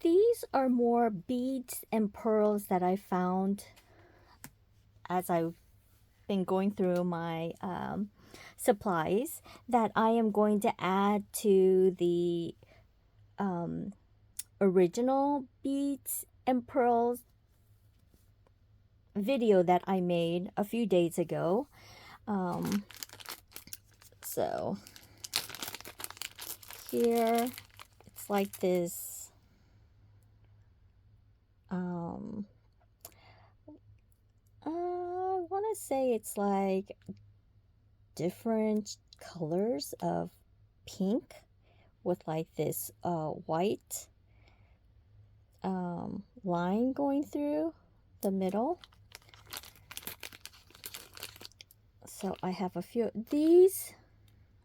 these are more beads and pearls that I found as I've been going through my supplies that I am going to add to the original beads and pearls video that I made a few days ago. So here it's like this I want to say it's like different colors of pink with like this white line going through the middle. So I have a few of these.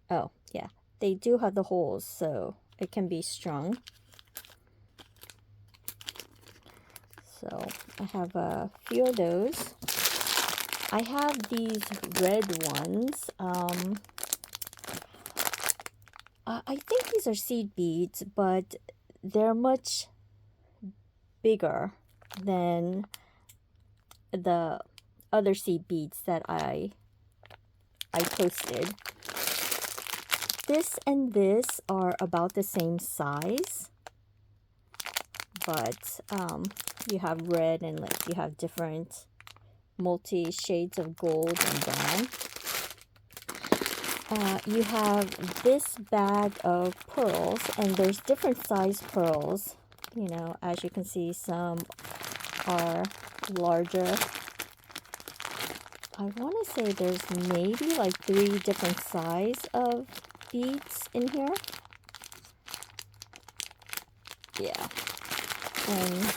Oh yeah, they do have the holes, so it can be strung. So I have a few of those. I have these red ones. I think these are seed beads, but they're much bigger than the other seed beads that I posted. This and this are about the same size, but you have red and like you have different multi shades of gold and brown. You have this bag of pearls, and there's different size pearls. You know, as you can see, some are larger. I want to say there's maybe like 3 different size of beads in here. Yeah. And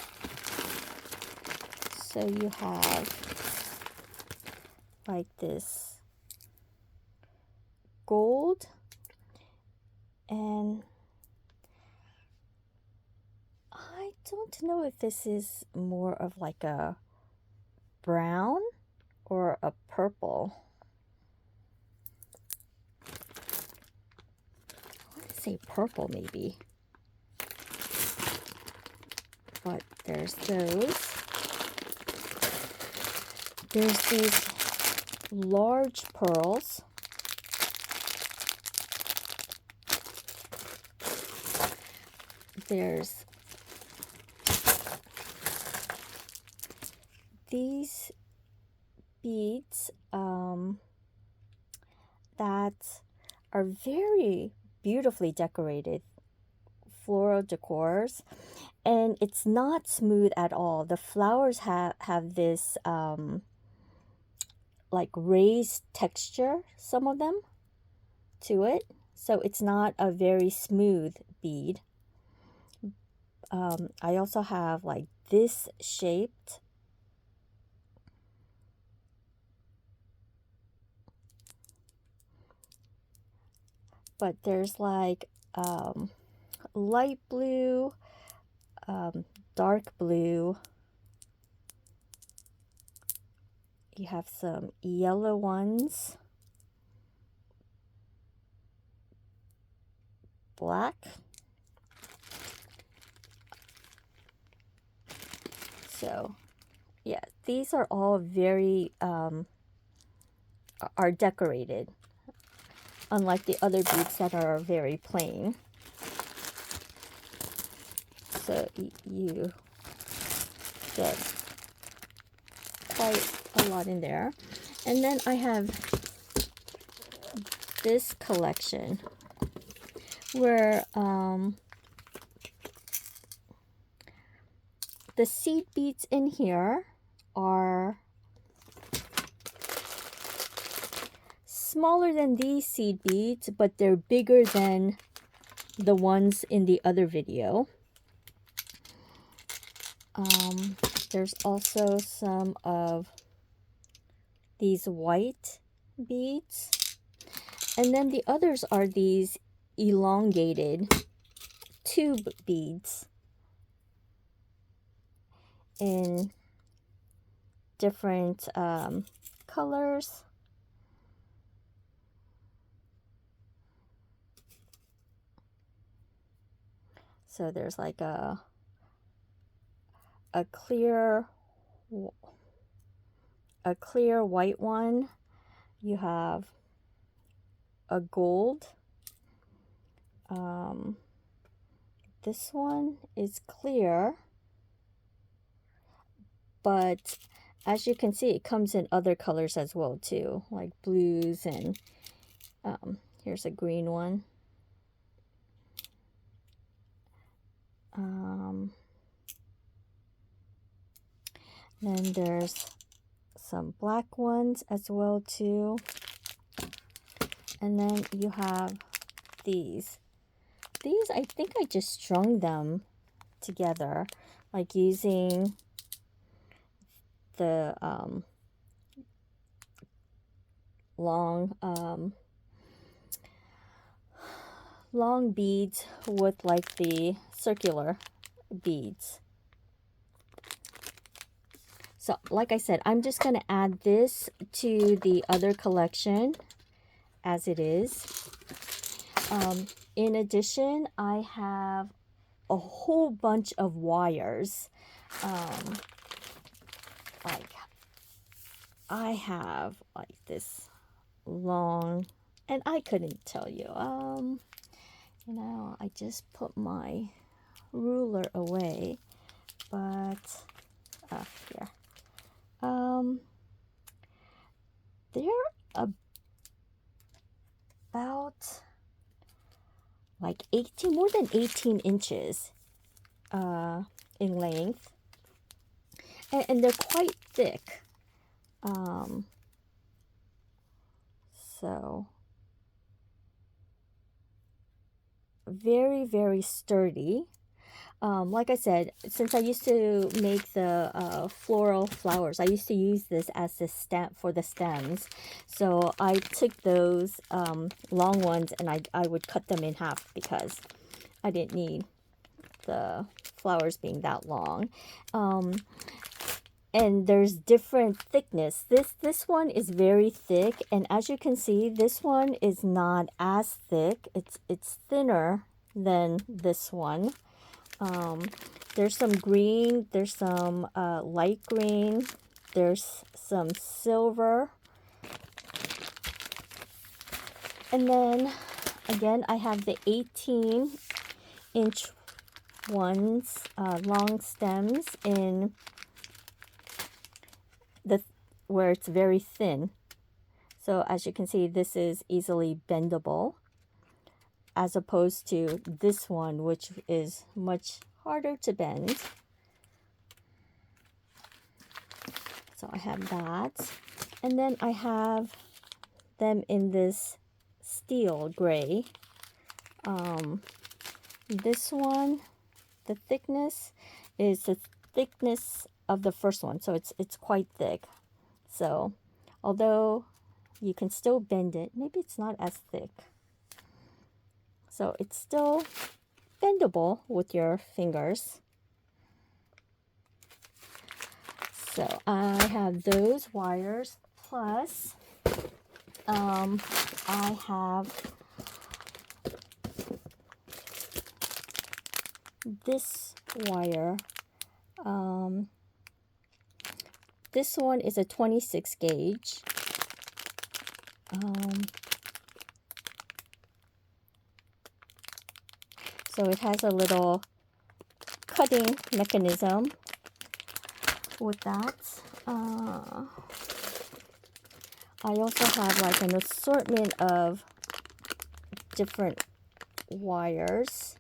so you have like this gold, and I don't know if this is more of like a brown or a purple. I want to say purple maybe. But there's those. There's these large pearls. There's these beads that are very beautifully decorated, floral decors, and it's not smooth at all. The flowers have this like raised texture, some of them, to it, so it's not a very smooth bead. I also have like this shaped, but there's like light blue, dark blue. You have some yellow ones, black. So yeah, these are all very are decorated, unlike the other beads that are very plain. So you get quite a lot in there. And then I have this collection where the seed beads in here are smaller than these seed beads, but they're bigger than the ones in the other video. There's also some of these white beads, and then the others are these elongated tube beads in different colors. So there's like a a clear white one. You have a gold. This one is clear, but as you can see, it comes in other colors as well too, like blues, and here's a green one. Then there's some black ones as well too. And then you have these. These, I think I just strung them together, like using the long beads with like the circular beads. So like I said, I'm just going to add this to the other collection as it is. In addition, I have a whole bunch of wires. Like I have like this long, and I couldn't tell you. You know, I just put my ruler away, but here. They're about like 18, more than 18 inches in length, and they're quite thick. So very, very sturdy. Like I said, since I used to make the floral flowers, I used to use this as the stem for the stems. So I took those long ones and I would cut them in half because I didn't need the flowers being that long. And there's different thickness. This one is very thick, and as you can see, this one is not as thick. It's thinner than this one. There's some green, there's some light green, there's some silver, and then again I have the 18-inch ones, long stems in the where it's very thin. So as you can see, this is easily bendable, as opposed to this one, which is much harder to bend. So I have that. And then I have them in this steel gray. This one, the thickness is the thickness of the first one, so it's quite thick. So although you can still bend it, maybe it's not as thick. So it's still bendable with your fingers. So I have those wires, plus I have this wire. This one is a 26 gauge. So it has a little cutting mechanism with that. I also have like an assortment of different wires.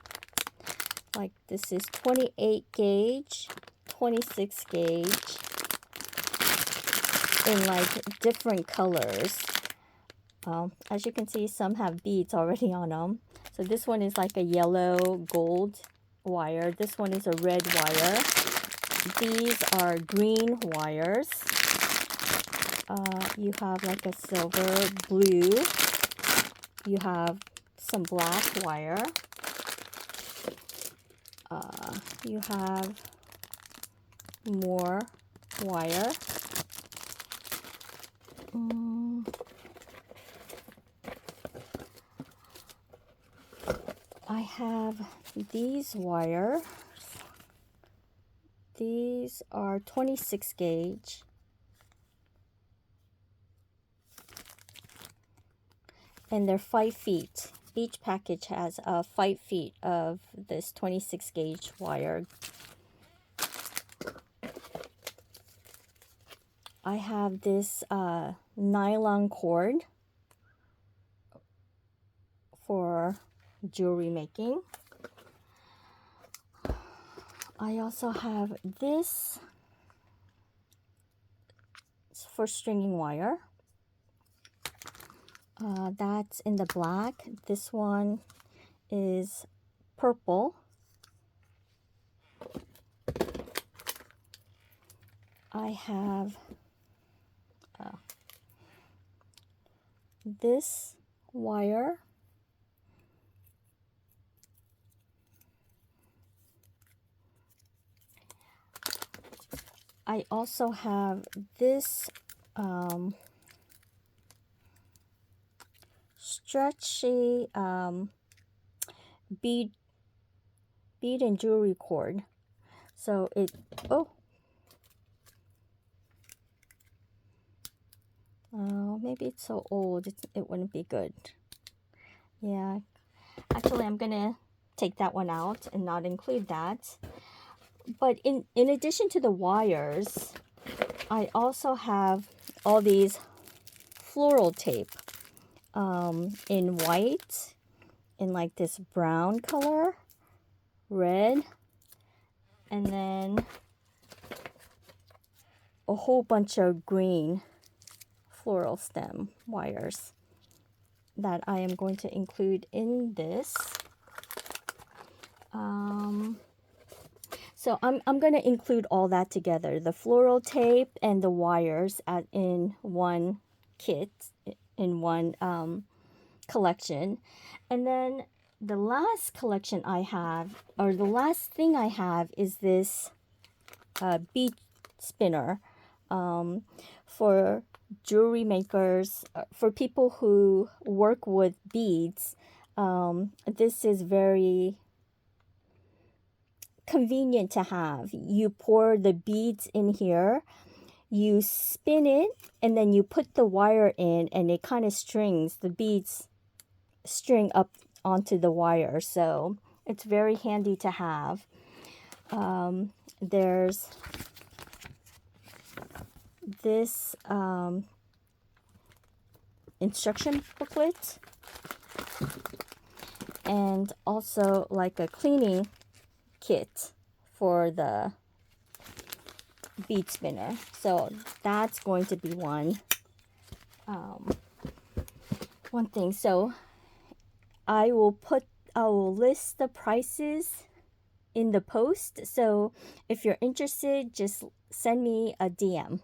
Like this is 28 gauge, 26 gauge, in like different colors. As you can see, some have beads already on them. So this one is like a yellow gold wire. This one is a red wire. These are green wires. You have like a silver, blue. You have some black wire. You have more wire. I have these wires. These are 26 gauge. And they're 5 feet. Each package has 5 feet of this 26 gauge wire. I have this nylon cord for jewelry making. I also have this for stringing wire. That's in the black. This one is purple. I have this wire. I also have this stretchy bead and jewelry cord. So it, maybe it's so old it wouldn't be good. Yeah, actually I'm gonna take that one out and not include that. But in addition to the wires, I also have all these floral tape in white, in like this brown color, red, and then a whole bunch of green floral stem wires that I am going to include in this. So I'm going to include all that together, the floral tape and the wires in one kit, in one collection. And then the last collection I have, or the last thing I have, is this bead spinner for jewelry makers, for people who work with beads. This is very convenient to have. You pour the beads in here, you spin it, and then you put the wire in, and it kind of strings, the beads string up onto the wire. So it's very handy to have. There's this instruction booklet, and also like a cleaning kit for the bead spinner. So that's going to be one thing. So I will list the prices in the post. So if you're interested, just send me a DM.